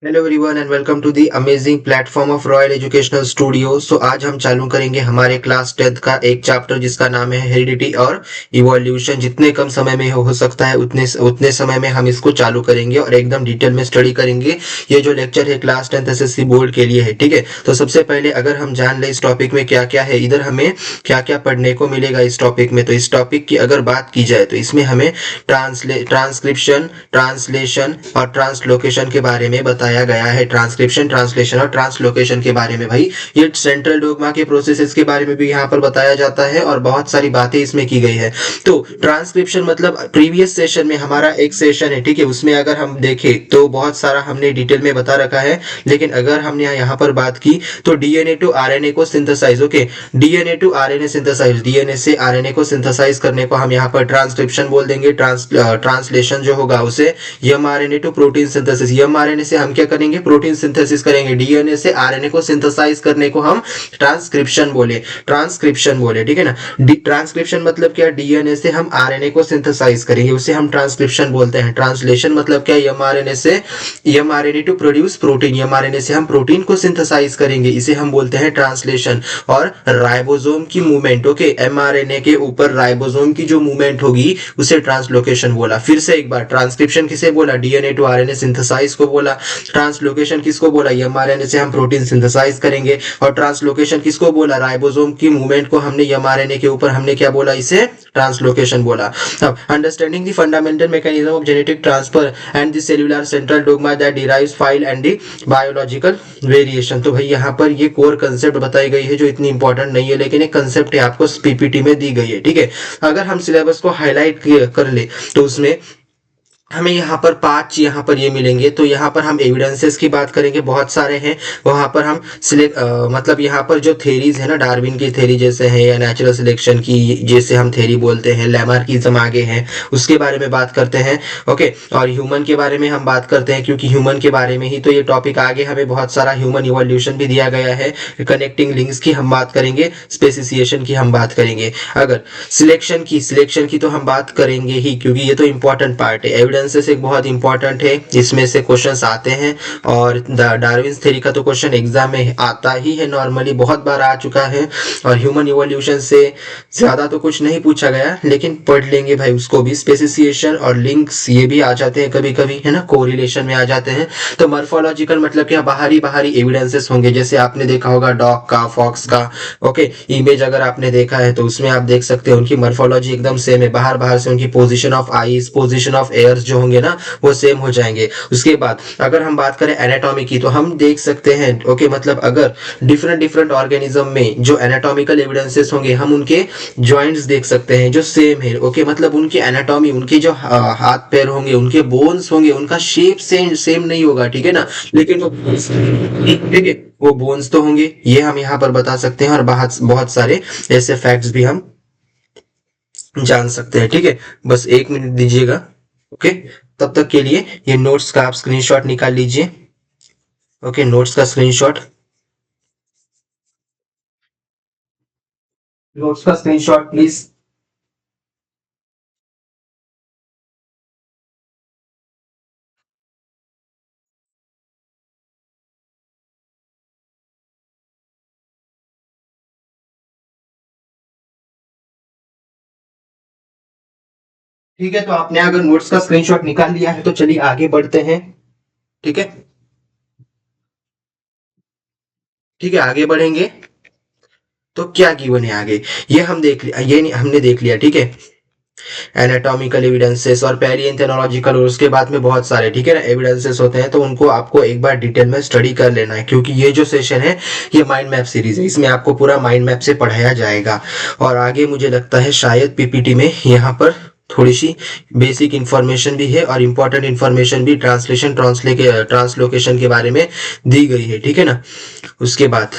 Hello everyone and welcome to the amazing platform of royal educational studio. So आज हम चालू करेंगे हमारे क्लास 10th का एक चैप्टर जिसका नाम है हेरिडिटी और इवोल्यूशन। जितने कम समय में हो सकता है उतने उतने समय में हम इसको चालू करेंगे और एकदम डिटेल में स्टडी करेंगे। ये जो लेक्चर है क्लास 10th एसएससी बोर्ड के लिए है, ठीक है। तो सबसे पहले अगर हम जान ले इस टॉपिक में क्या क्या है, इधर हमें क्या क्या पढ़ने को मिलेगा इस टॉपिक में। तो इस टॉपिक की अगर बात की जाए तो इसमें हमें ट्रांसक्रिप्शन, ट्रांसलेशन और ट्रांसलोकेशन के बारे में बताया गया है। ट्रांसक्रिप्शन, ट्रांसलेशन और ट्रांसलोकेशन के बारे में भाई ये सेंट्रल डोग्मा के प्रोसेसेस के बारे में भी यहाँ पर बताया जाता है और बहुत सारी बातें इसमें की गई है। तो ट्रांसक्रिप्शन मतलब प्रीवियस सेशन में हमारा एक सेशन है, ठीक है, उसमें अगर हम देखें तो बहुत सारा हमने डिटेल में बता रखा है। लेकिन अगर हमने यहाँ पर बात की तो डीएनए टू आरएनए को synthesise, okay, DNA to RNA synthesise, DNA से आरएनए को सिंथेसाइज करने को हम यहाँ पर ट्रांसक्रिप्शन बोल देंगे। ट्रांसलेशन जो होगा उसे mRNA to protein synthesis, mRNA से हम क्या करेंगे, प्रोटीन सिंथेसिस करेंगे। डीएनए से आरएनए को सिंथेसाइज करने को हम ट्रांसक्रिप्शन बोले, ट्रांसक्रिप्शन बोले, ठीक है ना। ट्रांसक्रिप्शन मतलब क्या, डीएनए से हम आरएनए को सिंथेसाइज करेंगे, उसे हम ट्रांसक्रिप्शन बोलते हैं। ट्रांसलेशन मतलब क्या, एमआरएनए से mRNA to produce protein, mRNA से हम प्रोटीन को सिंथेसाइज करेंगे, इसे हम बोलते हैं ट्रांसलेशन। और राइबोसोम की मूवमेंट, ओके, एमआरएनए के ऊपर राइबोसोम की जो मूवमेंट होगी उसे ट्रांसलोकेशन बोला। फिर से एक बार, ट्रांसक्रिप्शन किसे बोला, डीएनए टू आरएनए सिंथेसाइज को बोला। ट्रांसलोकेशन किसको बोला, एमआरएनए से हम प्रोटीन सिंथेसाइज करेंगे। और ट्रांसलोकेशन किसको बोला, राइबोसोम की मूवमेंट को हमने एमआरएनए के ऊपर हमने क्या बोला, इसे ट्रांसलोकेशन बोला। अब understanding the fundamental mechanism of genetic transfer and the cellular central dogma that derives file and the biological variation. तो भाई यहाँ पर ये कोर कंसेप्ट बताई गई है जो इतनी इंपॉर्टेंट नहीं है, लेकिन एक कंसेप्ट है, आपको पीपीटी में दी गई है, ठीक है। अगर हम सिलेबस को हाईलाइट कर ले तो उसमें हमें यहाँ पर 5 यहाँ पर ये मिलेंगे। तो यहाँ पर हम एविडेंसेस की बात करेंगे, बहुत सारे हैं। वहाँ पर हम मतलब यहाँ पर जो थेरीज है ना, डार्विन की थेरी जैसे है या नेचुरल सिलेक्शन की जैसे हम थेरी बोलते हैं, लैमार्किज्म आगे है, उसके बारे में बात करते हैं, ओके। और ह्यूमन के बारे में हम बात करते हैं क्योंकि ह्यूमन के बारे में ही तो ये टॉपिक आगे हमें बहुत सारा ह्यूमन इवोल्यूशन भी दिया गया है। कनेक्टिंग लिंक्स की हम बात करेंगे, स्पेसिसिएशन की हम बात करेंगे। अगर सिलेक्शन की तो हम बात करेंगे ही क्योंकि ये तो इंपॉर्टेंट पार्ट है। एविडेंसेस एक बहुत इंपॉर्टेंट है, इसमें से क्वेश्चंस आते हैं। और डार्विन थ्योरी का तो क्वेश्चन एग्जाम में आता ही है, नॉर्मली बहुत बार आ चुका है। और ह्यूमन इवोल्यूशन से ज्यादा तो कुछ नहीं पूछा गया, लेकिन पढ़ लेंगे भाई उसको भी। स्पेसिसिएशन और लिंक्स ये भी आ जाते हैं कभी कभी, है ना, कोरिलेशन में आ जाते हैं। तो मॉर्फोलॉजिकल मतलब क्या, बाहरी एविडेंसेस होंगे, जैसे आपने देखा होगा डॉग का, फॉक्स का, ओके। इमेज अगर आपने देखा है तो उसमें आप देख सकते हैं उनकी मॉर्फोलॉजी एकदम सेम है, बाहर से उनकी position of eyes, position of ears जो होंगे ना वो सेम हो जाएंगे। उसके बाद अगर हम बात करें एनाटॉमी की तो हम देख सकते हैं, ओके, मतलब अगर डिफरेंट ऑर्गेनिज्म में जो एनाटॉमिकल एविडेंसेस होंगे हम उनके जॉइंट्स देख सकते हैं जो सेम है, ओके, मतलब उनकी एनाटॉमी, उनके जो हाथ पैर होंगे, उनके बोन्स होंगे, उनका शेप सेम नहीं होगा, ठीक है ना, लेकिन वो, ठीक है, वो बोन्स तो होंगे, ये हम यहाँ पर बता सकते हैं। और बहुत सारे ऐसे फैक्ट्स भी हम जान सकते हैं, ठीक है। बस 1 मिनट दीजिएगा, ओके। तब तक के लिए ये नोट्स का आप स्क्रीनशॉट निकाल लीजिए, ओके, नोट्स का स्क्रीनशॉट प्लीज। ठीक है, तो आपने अगर नोट्स का स्क्रीनशॉट निकाल लिया है तो चलिए आगे बढ़ते हैं, ठीक है। ठीक है, आगे बढ़ेंगे तो क्या गिवन है आगे, ये हम देख लिया, ये हमने देख लिया, ठीक है। एनाटॉमिकल एविडेंसेस और पेलियोन्थोलॉजिकल, और उसके बाद में बहुत सारे, ठीक है ना, एविडेंसेस होते हैं। तो उनको आपको एक बार डिटेल में स्टडी कर लेना है क्योंकि ये जो सेशन है ये माइंड मैप सीरीज है, इसमें आपको पूरा माइंड मैप से पढ़ाया जाएगा। और आगे मुझे लगता है शायद पीपीटी में यहाँ पर थोड़ी सी बेसिक इंफॉर्मेशन भी है और इंपॉर्टेंट इंफॉर्मेशन भी ट्रांसलेशन ट्रांसलोकेशन के बारे में दी गई है, ठीक है ना। उसके बाद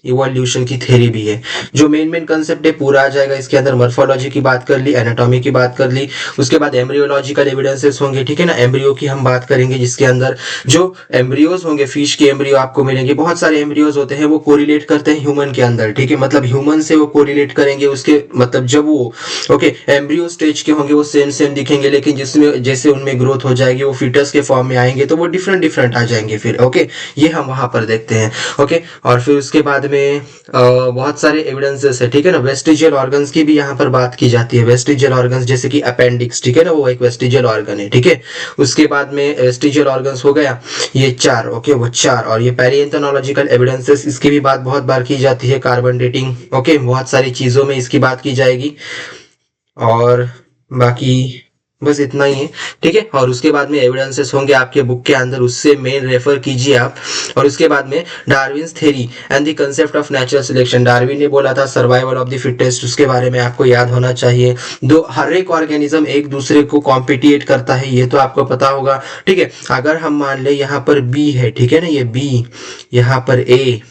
इवोल्यूशन की थ्योरी भी है। जो मेन कंसेप्ट है पूरा आ जाएगा इसके अंदर। मॉर्फोलॉजी की बात कर ली, एनाटॉमी की बात कर ली, उसके बाद एम्ब्रियोलॉजिकल एविडेंसेस होंगे, ठीक है ना। एम्ब्रियो की हम बात करेंगे जिसके अंदर जो एम्ब्रियोज होंगे, फिश के एम्ब्रियो आपको मिलेंगे, बहुत सारे एम्ब्रियोज होते हैं, वो कोरिलेट करते हैं ह्यूमन के अंदर, ठीक है। मतलब ह्यूमन से वो कोरिलेट करेंगे, उसके मतलब जब वो ओके एम्ब्रियो स्टेज के होंगे वो सेम सेम दिखेंगे, लेकिन जिसमें जैसे उनमें ग्रोथ हो जाएगी वो फीटस के फॉर्म में आएंगे तो वो डिफरेंट डिफरेंट आ जाएंगे फिर, ओके। ये हम वहां पर देखते हैं, ओके। और फिर उसके बाद में बहुत सारे एविडेंसेस है, ठीक है ना। वेस्टिजियल ऑर्गन्स की भी यहाँ पर बात की जाती है। वेस्टिजियल ऑर्गन्स जैसे कि अपेंडिक्स, ठीक है ना, वो एक वेस्टिजियल ऑर्गन है, ठीक है। उसके बाद में वेस्टिजियल ऑर्गन्स हो गया ये 4, ओके, वो 4। और ये पैलिएंटोलॉजिकल एविडेंसेस, इसकी भी बात बहुत बार की जाती है। कार्बन डेटिंग, ओके, बहुत सारी चीजों में इसकी बात की जाएगी। और बाकी बस इतना ही है, ठीक है। और उसके बाद में एविडेंसेस होंगे आपके बुक के अंदर, उससे मेन रेफर कीजिए आप। और उसके बाद में Darwin's theory and the concept of natural selection. Darwin ने बोला था सर्वाइवल ऑफ द फिटेस्ट, उसके बारे में आपको याद होना चाहिए। दो हर एक ऑर्गेनिज्म एक दूसरे को कॉम्पिटिएट करता है, ये तो आपको पता होगा, ठीक है। अगर हम मान ले यहाँ पर बी है, ठीक है ना, ये बी, यहाँ पर ए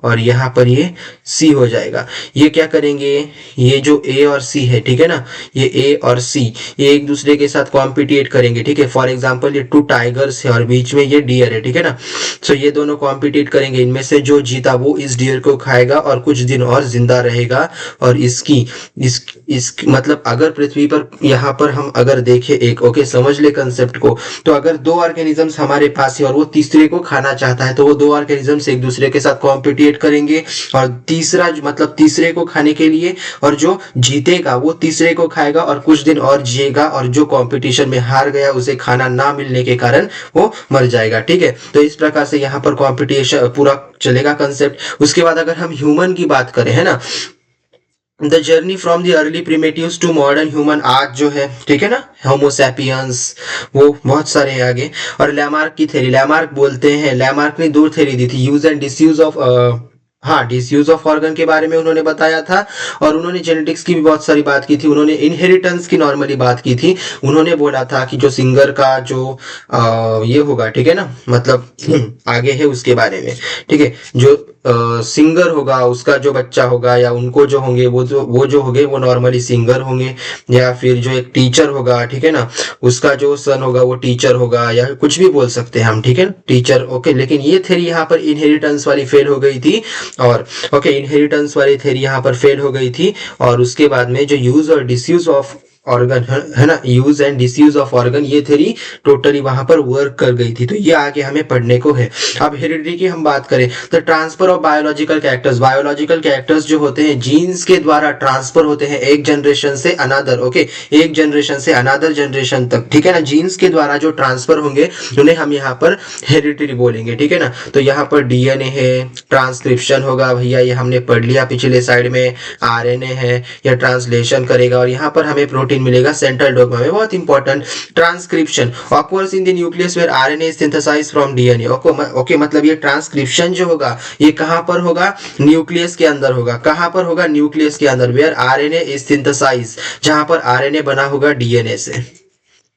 और यहाँ पर ये सी हो जाएगा। ये क्या करेंगे, ये जो ए और सी है, ठीक है ना, ये ए और सी ये एक दूसरे के साथ कॉम्पिटिएट करेंगे, ठीक है। फॉर एग्जांपल ये 2 टाइगर्स है और बीच में ये डियर है, ठीक है ना। सो ये दोनों कॉम्पिटिएट करेंगे, इनमें से जो जीता वो इस डियर को खाएगा और कुछ दिन और जिंदा रहेगा। और इसकी इस मतलब अगर पृथ्वी पर यहाँ पर हम अगर देखें एक, ओके, समझ ले कंसेप्ट को, तो अगर 2 ऑर्गेनिजम्स हमारे पास है और वो तीसरे को खाना चाहता है, तो वो 2 ऑर्गेनिजम्स एक दूसरे के साथ कॉम्पिटिएट करेंगे और तीसरा मतलब तीसरे को खाने के लिए, और जो जीतेगा वो तीसरे को खाएगा और कुछ दिन और जिएगा, और जो कंपटीशन में हार गया उसे खाना ना मिलने के कारण वो मर जाएगा, ठीक है। तो इस प्रकार से यहाँ पर कंपटीशन पूरा चलेगा कंसेप्ट। उसके बाद अगर हम ह्यूमन की बात करें, है ना, the journey from the early primitives to modern human आज जो है, ठीक है ना, होमोसैपियंस, वो बहुत सारे हैं आगे। और लैमार्क की थ्योरी, लैमार्क बोलते हैं, लैमार्क ने 2 थ्योरी दी थी, यूज एंड डिसयूज ऑफ हाँ, डिसयूज ऑफ ऑर्गन के बारे में उन्होंने बताया था। और उन्होंने जेनेटिक्स की भी बहुत सारी बात की थी, उन्होंने इनहेरिटेंस की नॉर्मली बात की थी। उन्होंने बोला था कि जो सिंगर का जो ये होगा, ठीक है ना, मतलब आगे है उसके बारे में, ठीक है, जो सिंगर होगा उसका जो बच्चा होगा या उनको जो होंगे वो जो होंगे वो नॉर्मली सिंगर होंगे, या फिर जो एक टीचर होगा, ठीक है ना, उसका जो सन होगा वो टीचर होगा, या कुछ भी बोल सकते हैं हम, ठीक है, टीचर, ओके। लेकिन ये थ्योरी यहाँ पर इनहेरिटेंस वाली फेल हो गई थी, और ओके, इनहेरिटेंस वाली थ्योरी यहाँ पर फेल हो गई थी। और उसके बाद में जो यूज और डिसयूज ऑफ ऑर्गन है ना, use and disuse of organ, ये थ्योरी टोटली वहां पर वर्क कर गई थी। तो ये आगे हमें पढ़ने को है। अब हेरिडिटी की हम बात करें तो transfer of biological characters, biological characters जो होते हैं जीन्स के द्वारा ट्रांसफर होते हैं एक जनरेशन से अनदर, ओके, एक जनरेशन से अनदर जनरेशन तक, ठीक है ना। जीन्स के द्वारा जो ट्रांसफर होंगे उन्हें हम यहाँ पर हेरिडिटी बोलेंगे, ठीक है ना। तो यहाँ पर डीएनए है, ट्रांसक्रिप्शन होगा भैया, ये हमने पढ़ लिया पिछले साइड में, आरएनए है, यह ट्रांसलेशन करेगा, और यहाँ पर हमें प्रोटीन मिलेगा सेंट्रल डॉगमा में, बहुत important. Transcription occurs in the nucleus where RNA is synthesised from DNA, okay, मतलब ये ट्रांसक्रिप्शन जो होगा ये कहां पर होगा, न्यूक्लियस के अंदर होगा। कहां पर होगा, न्यूक्लियस के अंदर, वेयर आरएनए इज सिंथेसाइज्ड, जहां पर आरएनए बना होगा डीएनए से,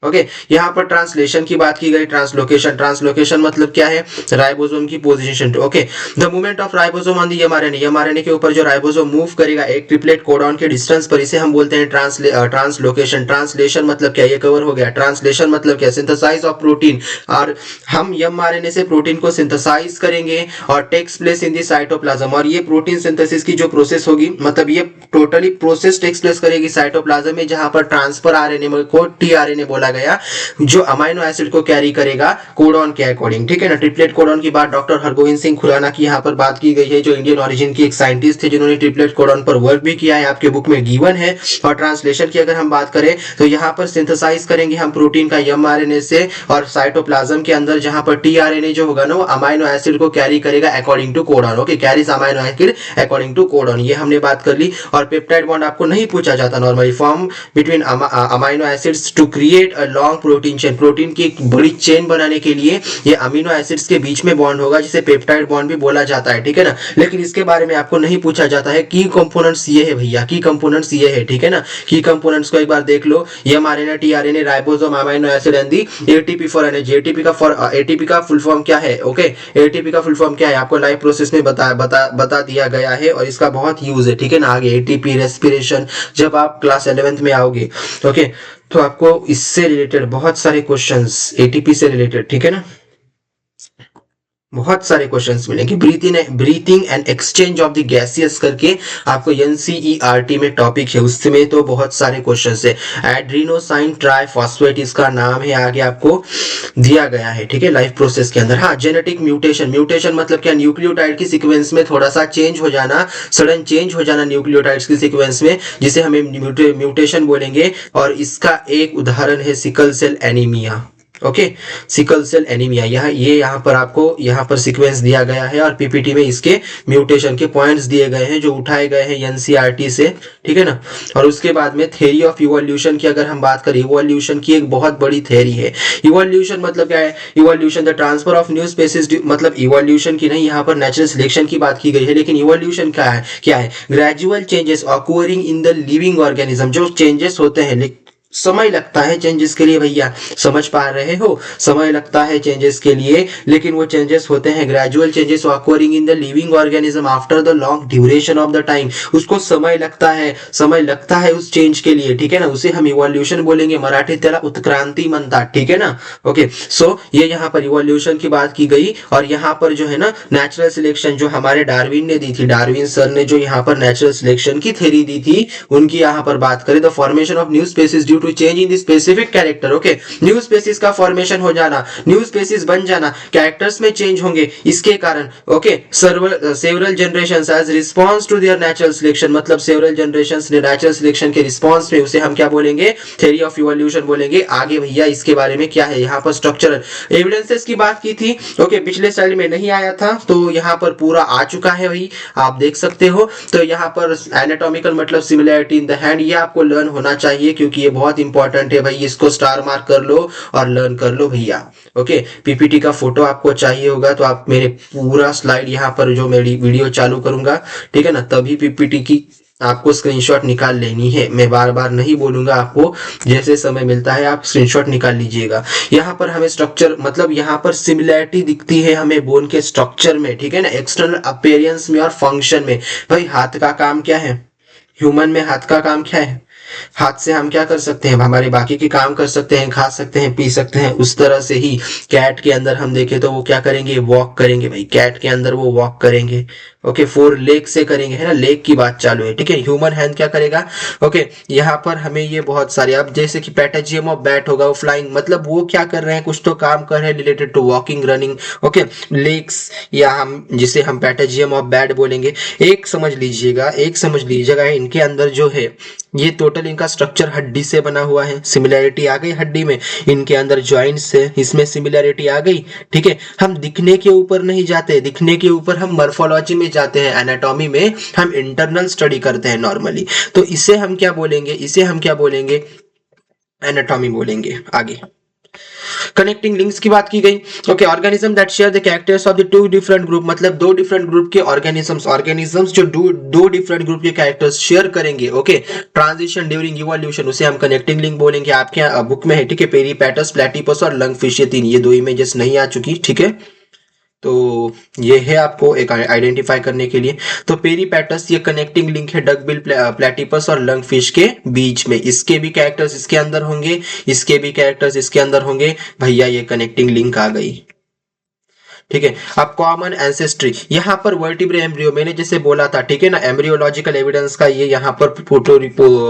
ओके। यहाँ पर ट्रांसलेशन की बात की गई, ट्रांसलोकेशन, ट्रांसलोकेशन मतलब क्या है, राइबोसोम की position, okay. The movement of ribosome on the mRNA, mRNA के ऊपर जो राइबोसोम मूव करेगा एक ट्रिपलेट कोडॉन के डिस्टेंस पर, इसे हम बोलते हैं ट्रांसलोकेशन। ट्रांसलेशन मतलब क्या, ये कवर हो गया। ट्रांसलेशन मतलब क्या, सिंथेसाइज ऑफ प्रोटीन, और हम एमआरएनए से प्रोटीन को सिंथेसाइज करेंगे और takes place in the cytoplasm, और ये प्रोटीन सिंथेसिस की जो प्रोसेस होगी, मतलब ये टोटली प्रोसेस टेक्स प्लेस करेगी साइटोप्लाज्म में, जहां पर ट्रांसफर आरएनए को टीआरएनए बोला गया, जो अमाइनो एसिड को कैरी करेगा कोडॉन के अकॉर्डिंग, ठीक है ना। ट्रिपलेट कोडॉन की बात डॉक्टर हरगोविंद सिंह खुराना की यहाँ पर बात की गई है, जो इंडियन ओरिजिन की एक साइंटिस्ट थे जिन्होंने ट्रिपलेट कोडॉन पर वर्क भी किया है, आपके बुक में गिवन है। और ट्रांसलेशन की अगर हम बात करें तो यहाँ पर सिंथेसाइज करेंगे हम प्रोटीन का एमआरएनए से, और साइटोप्लाज्म के अंदर जहां पर टीआरएनए जो होगा ना वो अमाइनो एसिड को कैरी करेगा according to codon, okay, carries amino acid according to codon, ये हमने बात कर ली। और पेप्टाइड बॉन्ड आपको नहीं पूछा जाता normally, form between amino acids to create a long protein chain, protein की एक बड़ी चेन बनाने के लिए ये अमीनो एसिड्स के बीच में बॉन्ड होगा जिसे पेप्टाइड बॉन्ड भी बोला जाता है, ठीक है ना। लेकिन इसके बारे में आपको नहीं पूछा जाता है। की कंपोनेंट्स ये है भैया, की कंपोनेंट्स ये है, ठीक है ना। की कंपोनेंट्स को एक बार देख लो, mRNA, tRNA, ribosome, amino acid and the ATP for energy. ATP का फुल फॉर्म क्या है? ओके, एटीपी का फुल फॉर्म क्या है आपको लाइव प्रोसेस में बता दिया गया है और इसका बहुत यूज है, ठीक है ना। आगे एटीपी रेस्पिरेशन जब आप क्लास 11th में आओगे, ओके, तो आपको इससे रिलेटेड बहुत सारे क्वेश्चंस एटीपी से रिलेटेड, ठीक है ना, बहुत सारे क्वेश्चंस मिलेंगे। Breathing and exchange of the gaseous करके आपको एनसीईआरटी में टॉपिक है, उसमें तो बहुत सारे क्वेश्चंस है। एड्रीनोसाइन ट्राइफॉस्फेट इसका नाम है, आगे आपको दिया गया है, ठीक है, लाइफ प्रोसेस के अंदर। हाँ, जेनेटिक म्यूटेशन मतलब क्या? न्यूक्लियोटाइड की सीक्वेंस में थोड़ा सा चेंज हो जाना, सडन चेंज हो जाना न्यूक्लियोटाइड्स की सीक्वेंस में, जिसे हमें म्यूटेशन बोलेंगे। और इसका एक उदाहरण है sickle cell anaemia. Okay, sickle cell anaemia. यहाँ पर आपको यहाँ पर सीक्वेंस दिया गया है और पीपीटी में इसके म्यूटेशन के पॉइंट्स दिए गए हैं जो उठाए गए हैं एनसीईआरटी से, ठीक है ना। और उसके बाद में थ्योरी ऑफ इवोल्यूशन की अगर हम बात करें, इवोल्यूशन की एक बहुत बड़ी थ्योरी है। इवोल्यूशन मतलब क्या है? Evolution the transfer of new species, मतलब इवोल्यूशन की नहीं, यहाँ पर नेचुरल सिलेक्शन की बात की गई है। लेकिन इवोल्यूशन क्या है? Gradual changes occurring in the living organism, जो चेंजेस होते हैं, समय लगता है चेंजेस के लिए भैया, समझ पा रहे हो, समय लगता है चेंजेस के लिए, लेकिन वो चेंजेस होते हैं gradual changes occurring in the living organism after the long duration of the time. उसको समय लगता है उस चेंज के लिए, ठीक है ना, उसे हम इवोल्यूशन बोलेंगे। मराठी त्याला उत्क्रांति म्हणतात, ठीक है ना। ओके, सो ये यहाँ पर इवोल्यूशन की बात की गई। और यहाँ पर जो है ना नेचुरल सिलेक्शन जो हमारे डार्विन ने दी थी, डार्विन सर ने जो यहाँ पर नेचुरल सिलेक्शन की थ्योरी दी थी, उनकी यहाँ पर बात करें, the formation of new species due to change in the specific character. Okay, new species का फॉर्मेशन हो जाना, न्यू स्पीशीज बन जाना, कैरेक्टर्स में चेंज होंगे इसके कारण। Okay, several generations as response to their natural selection, मतलब सेवरल जनरेशंस ने नेचुरल सिलेक्शन के रिस्पांस में, उसे हम क्या बोलेंगे? थ्योरी ऑफ इवोल्यूशन बोलेंगे। आगे भैया इसके बारे में क्या है, यहाँ पर स्ट्रक्चरल एविडेंसेस की बात की थी। ओके, पिछले स्लाइड में नहीं आया था तो यहाँ पर पूरा आ चुका है भाई, आप देख सकते हो। तो यहाँ पर एनाटॉमिकल मतलब सिमिलैरिटी इन द हैंड, ये आपको लर्न होना चाहिए क्योंकि ये बहुत इंपॉर्टेंट है भाई। इसको स्टार मार्क कर लो और लर्न कर लो भैया। ओके, पीपीटी का फोटो आपको चाहिए होगा तो आप मेरे पूरा स्लाइड यहाँ पर जो मेरी वीडियो चालू करूंगा, ठीक है ना, तभी पीपीटी की आपको स्क्रीनशॉट निकाल लेनी है। मैं बार बार नहीं बोलूंगा, आपको जैसे समय मिलता है आप स्क्रीनशॉट निकाल लीजिएगा। यहाँ पर हमें स्ट्रक्चर मतलब यहाँ पर सिमिलैरिटी दिखती है हमें बोन के स्ट्रक्चर में, ठीक है ना, एक्सटर्नल अपीयरेंस में और फंक्शन में। भाई हाथ का काम क्या है? ह्यूमन में हाथ का काम क्या है? हाथ से हम क्या कर सकते हैं? हमारे बाकी के काम कर सकते हैं, खा सकते हैं, पी सकते हैं। उस तरह से ही कैट के अंदर हम देखें तो वो क्या करेंगे? वॉक करेंगे भाई, कैट के अंदर वो वॉक करेंगे। ओके, 4 लेग से करेंगे, है ना, लेग की बात चालू है, ठीक है। ह्यूमन हैंड क्या करेगा? ओके, यहाँ पर हमें ये बहुत सारे, अब जैसे कि पैटाजियम ऑफ बैट होगा, वो फ्लाइंग, मतलब वो क्या कर रहे हैं? कुछ तो काम कर रहे हैं related to walking, running. Okay, legs या हम जिसे हम पैटाजियम ऑफ बैट बोलेंगे। एक समझ लीजिएगा इनके अंदर जो है ये टोटल इनका स्ट्रक्चर हड्डी से बना हुआ है। सिमिलैरिटी आ गई हड्डी में, इनके अंदर जॉइंट्स है, इसमें सिमिलैरिटी आ गई, ठीक है। हम दिखने के ऊपर नहीं जाते, दिखने के ऊपर हम मॉर्फोलॉजी में जाते हैं, एनाटॉमी में हम इंटरनल स्टडी करते हैं नॉर्मली। तो इसे हम क्या बोलेंगे? एनाटॉमी बोलेंगे। आगे कनेक्टिंग लिंक्स की बात की गई। Okay, organism that share the characters of the 2 different group, मतलब 2 डिफरेंट ग्रुप के ऑर्गेनिजम्स जो 2 डिफरेंट ग्रुप के कैरेक्टर्स शेयर करेंगे। ओके, ट्रांजिशन ड्यूरिंग इवोल्यूशन, उसे हम कनेक्टिंग लिंक बोलेंगे। आपके बुक में है, ठीक है, पेरीपैटस, प्लेटिपस और लंगफिश, ये 3, ये 2 इमेजेस नहीं आ चुकी, ठीक है। तो ये है आपको एक आइडेंटिफाई करने के लिए। तो पेरीपैटस ये कनेक्टिंग लिंक है डकबिल, प्लेटिपस और लंगफिश के बीच में। इसके भी कैरेक्टर्स इसके अंदर होंगे, इसके भी कैरेक्टर्स इसके अंदर होंगे भैया, ये कनेक्टिंग लिंक आ गई, ठीक है। अब कॉमन एंसेस्ट्री, यहाँ पर वर्टिब्रे एम्ब्रियो मैंने जैसे बोला था, ठीक है ना, एम्ब्रियोलॉजिकल एविडेंस का ये यहाँ पर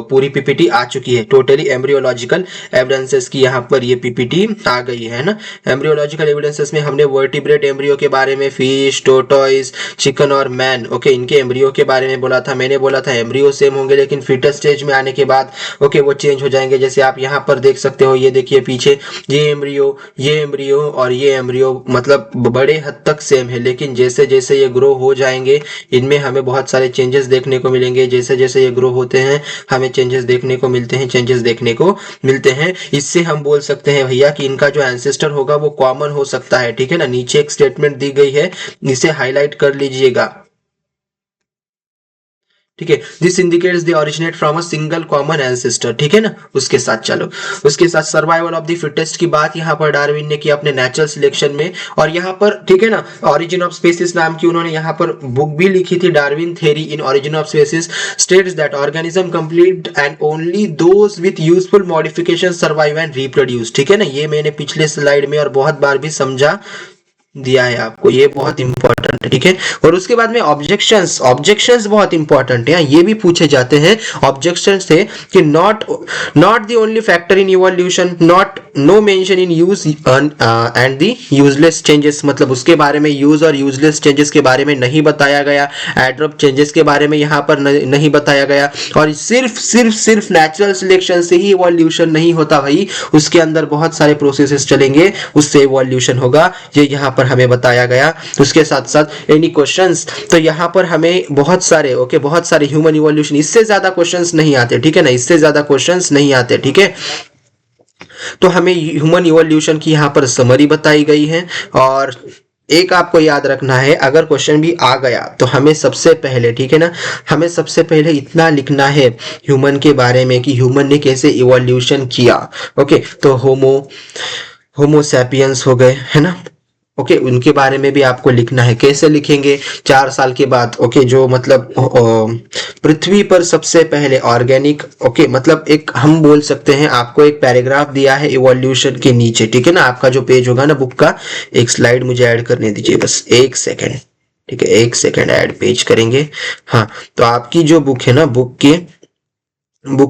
पूरी पीपीटी आ चुकी है। टोटली एम्ब्रियोलॉजिकल एविडेंसेस की यहाँ पर ये पीपीटी आ गई है ना। एम्ब्रियोलॉजिकल एविडेंसेस में हमने वर्टिब्रेट एम्ब्रियो के बारे में, फिश, टोटॉइज, चिकन और मैन, ओके, इनके एम्ब्रियो के बारे में बोला था। मैंने बोला था एम्ब्रियो सेम होंगे लेकिन फीटस स्टेज में आने के बाद ओके वो चेंज हो जाएंगे। जैसे आप यहाँ पर देख सकते हो, ये देखिए पीछे ये एम्ब्रियो और ये एम्ब्रियो, मतलब बड़े बड़े हद तक सेम है, लेकिन जैसे जैसे ये ग्रो हो जाएंगे इनमें हमें बहुत सारे चेंजेस देखने को मिलेंगे। जैसे जैसे ये ग्रो होते हैं हमें चेंजेस देखने को मिलते हैं, चेंजेस देखने को मिलते हैं। इससे हम बोल सकते हैं भैया कि इनका जो एंसेस्टर होगा वो कॉमन हो सकता है। ठीक है ना, नीचे एक स्टेटमेंट दी गई है, इसे हाईलाइट कर लीजिएगा। ठीक है, this indicates the originate from a single common ancestor. ठीक है ना, उसके साथ चलो, उसके साथ सर्वाइवल ऑफ द फिटेस्ट की बात यहाँ पर डार्विन ने की अपने नेचुरल सिलेक्शन में। और यहाँ पर ठीक है ना, ओरिजिन ऑफ स्पीसीज नाम की उन्होंने यहाँ पर बुक भी लिखी थी, Darwin theory in origin of species states that organism complete and only those with useful modification survive and reproduce. ठीक है ना, ये मैंने पिछले स्लाइड में और बहुत बार भी समझा दिया है आपको, ये बहुत इंपॉर्टेंट है। ठीक है, और उसके बाद में ऑब्जेक्शंस, ऑब्जेक्शंस बहुत इंपॉर्टेंट है, ये भी पूछे जाते हैं। ऑब्जेक्शंस थे कि not not the only factor in evolution, not know mention in use and the useless changes, मतलब उसके बारे में यूज और यूजलेस चेंजेस के बारे में नहीं बताया गया। एड्रॉप चेंजेस के बारे में यहाँ पर नहीं बताया गया। और सिर्फ सिर्फ सिर्फ नेचुरल सिलेक्शन से ही इवोल्यूशन नहीं होता भाई, उसके अंदर बहुत सारे प्रोसेसेस चलेंगे, उससे इवोल्यूशन होगा, ये यहाँ पर हमें बताया गया। उसके साथ साथ एनी क्वेश्चंस, तो यहाँ पर हमें बहुत सारे बहुत सारे ह्यूमन इवोल्यूशन, इससे ज्यादा क्वेश्चंस नहीं आते। ठीक है ना, इससे ज्यादा क्वेश्चंस नहीं आते। ठीक है, तो हमें ह्यूमन इवोल्यूशन की यहाँ पर समरी बताई गई है। और एक आपको याद रखना है, अगर क्वेश्चन भी आ गया तो हमें सबसे पहले, ठीक है ना, हमें सबसे पहले इतना लिखना है ह्यूमन के बारे में कि ह्यूमन ने कैसे इवोल्यूशन किया। ओके, तो होमोसैपियंस हो गए, है ना। ओके, उनके बारे में भी आपको लिखना है। कैसे लिखेंगे? 4 साल के बाद, ओके, जो मतलब पृथ्वी पर सबसे पहले ऑर्गेनिक, ओके, मतलब एक हम बोल सकते हैं, आपको एक पैराग्राफ दिया है इवोल्यूशन के नीचे। ठीक है ना, आपका जो पेज होगा ना बुक का, एक स्लाइड मुझे ऐड करने दीजिए, बस 1 सेकेंड। ठीक है, 1 सेकेंड ऐड पेज करेंगे। हाँ, तो आपकी जो बुक है ना, बुक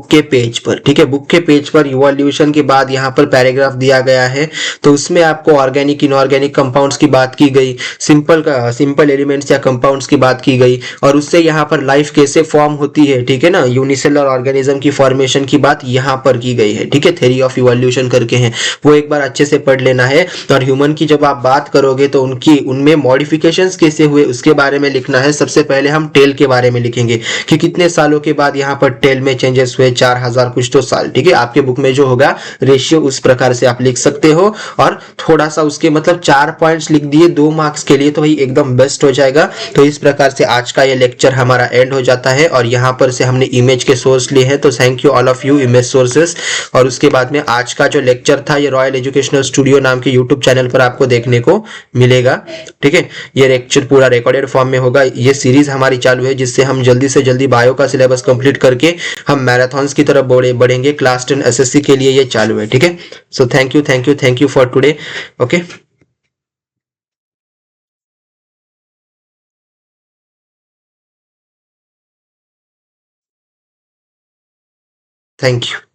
के पेज पर, ठीक है, बुक के पेज पर इवोल्यूशन के बाद यहाँ पर पैराग्राफ दिया गया है। तो उसमें आपको ऑर्गेनिक इनऑर्गेनिक कंपाउंड्स की बात की गई, सिंपल एलिमेंट्स या कंपाउंड्स की बात की गई, और उससे यहाँ पर लाइफ कैसे फॉर्म होती है, ठीक है ना, यूनिसेलर ऑर्गेनिज्म की फॉर्मेशन की बात यहाँ पर की गई है। ठीक है, थ्योरी ऑफ इवोल्यूशन करके हैं, वो एक बार अच्छे से पढ़ लेना है। और ह्यूमन की जब आप बात करोगे तो उनमें मॉडिफिकेशंस कैसे हुए उसके बारे में लिखना है। सबसे पहले हम टेल के बारे में लिखेंगे कि कितने सालों के बाद यहाँ पर टेल में चेंजेस हुए, 4000 कुछ तो साल। ठीक है, आपके बुक में जो होगा रेशियो उस प्रकार से आप लिख सकते हो। और थोड़ा सा उसके मतलब 4 पॉइंट्स लिख दिए 2 मार्क्स के लिए, तो भाई एकदम बेस्ट हो जाएगा। तो इस प्रकार से आज का ये लेक्चर हमारा एंड हो जाता है। और यहाँ पर से हमने इमेज के सोर्स लिए हैं, तो thank you all of you image sources. और उसके बाद में आज का जो लेक्चर था ये रॉयल एजुकेशनल स्टूडियो नाम के यूट्यूब चैनल पर आपको देखने को मिलेगा। ठीक है, ये लेक्चर पूरा रिकॉर्डेड फॉर्म में होगा। ये सीरीज हमारी चालू है जिससे हम जल्दी से जल्दी बायो का सिलेबस कंप्लीट करके हम मैराथन्स की तरफ बढ़ेंगे। क्लास 10 एसएससी के लिए ये चालू है। ठीक है, so thank you for today. Okay, thank you.